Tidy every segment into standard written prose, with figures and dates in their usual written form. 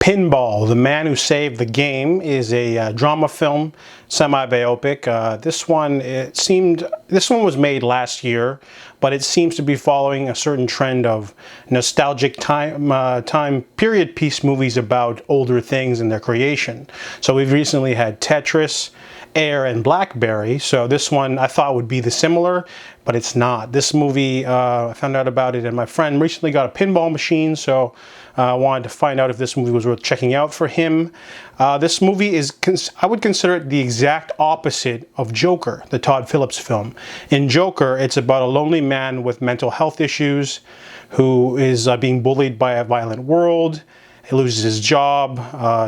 Pinball, The Man Who Saved the Game is a drama film, semi-biopic. This one was made last year, but it seems to be following a certain trend of nostalgic time period piece movies about older things and their creation. So we've recently had Tetris, Air, and Blackberry. So this one I thought would be the similar, but it's not. This movie, I found out about it, and my friend recently got a pinball machine, so I wanted to find out if this movie was worth checking out for him. This movie is, I would consider it the exact opposite of Joker, the Todd Phillips film. In Joker, it's about a lonely man with mental health issues who is being bullied by a violent world. He loses his job.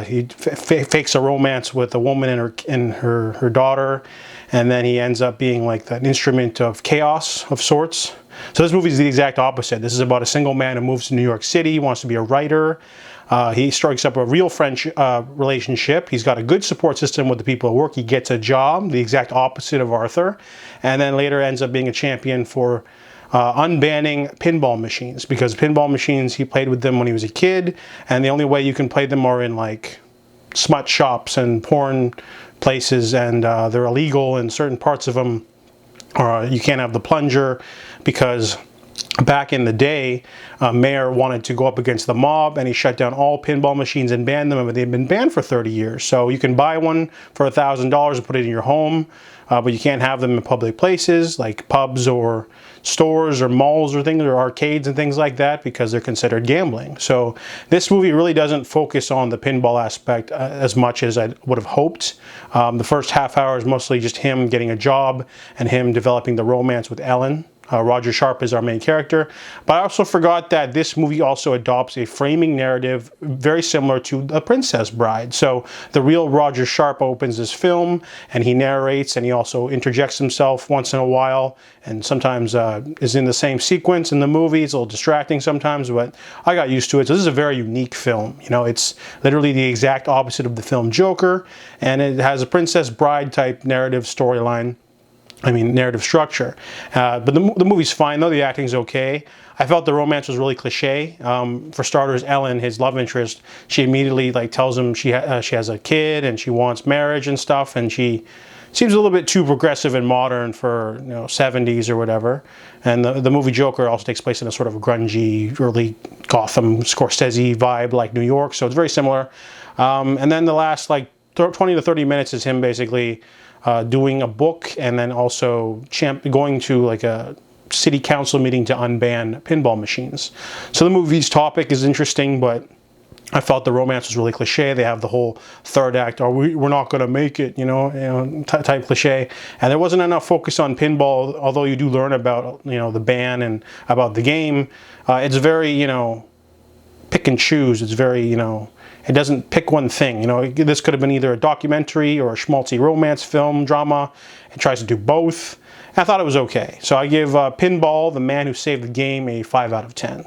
He fakes a romance with a woman and her daughter, and then he ends up being like an instrument of chaos of sorts. So this movie is the exact opposite. This is about a single man who moves to New York City. He wants to be a writer. He strikes up a real friendship relationship. He's got a good support system with the people at work. He gets a job, the exact opposite of Arthur, and then later ends up being a champion for unbanning pinball machines, because pinball machines, he played with them when he was a kid, and the only way you can play them are in like smut shops and porn places, and they're illegal in certain parts of them. You can't have the plunger, because back in the day, Mayor wanted to go up against the mob, and he shut down all pinball machines and banned them, and they've been banned for 30 years. So you can buy one for $1,000 and put it in your home, but you can't have them in public places like pubs or stores or malls or things, or arcades and things like that, because they're considered gambling. So this movie really doesn't focus on the pinball aspect as much as I would have hoped. The first half hour is mostly just him getting a job and him developing the romance with Ellen. Roger Sharpe is our main character. But I also forgot that this movie also adopts a framing narrative very similar to The Princess Bride. So the real Roger Sharpe opens this film, and he narrates, and he also interjects himself once in a while, and sometimes is in the same sequence in the movie. It's a little distracting sometimes, but I got used to it. So this is a very unique film. You know, it's literally the exact opposite of the film Joker, and it has a Princess Bride type narrative storyline. Narrative structure. But the movie's fine, though. The acting's okay. I felt the romance was really cliche. For starters, Ellen, his love interest, she immediately tells him she has a kid and she wants marriage and stuff, and she seems a little bit too progressive and modern for 70s or whatever. And the movie Joker also takes place in a sort of grungy, early Gotham, Scorsese vibe like New York, so it's very similar. And then the last 20 to 30 minutes is him basically doing a book, and then also going to a city council meeting to unban pinball machines. So the movie's topic is interesting, but I felt the romance was really cliche. They have the whole third act, or we're not going to make it, type cliche. And there wasn't enough focus on pinball, although you do learn about, the ban and about the game. It's very, pick and choose. It's very, it doesn't pick one thing. This could have been either a documentary or a schmaltzy romance film, drama. It tries to do both. I thought it was okay. So I give Pinball, The Man Who Saved the Game, a 5 out of 10.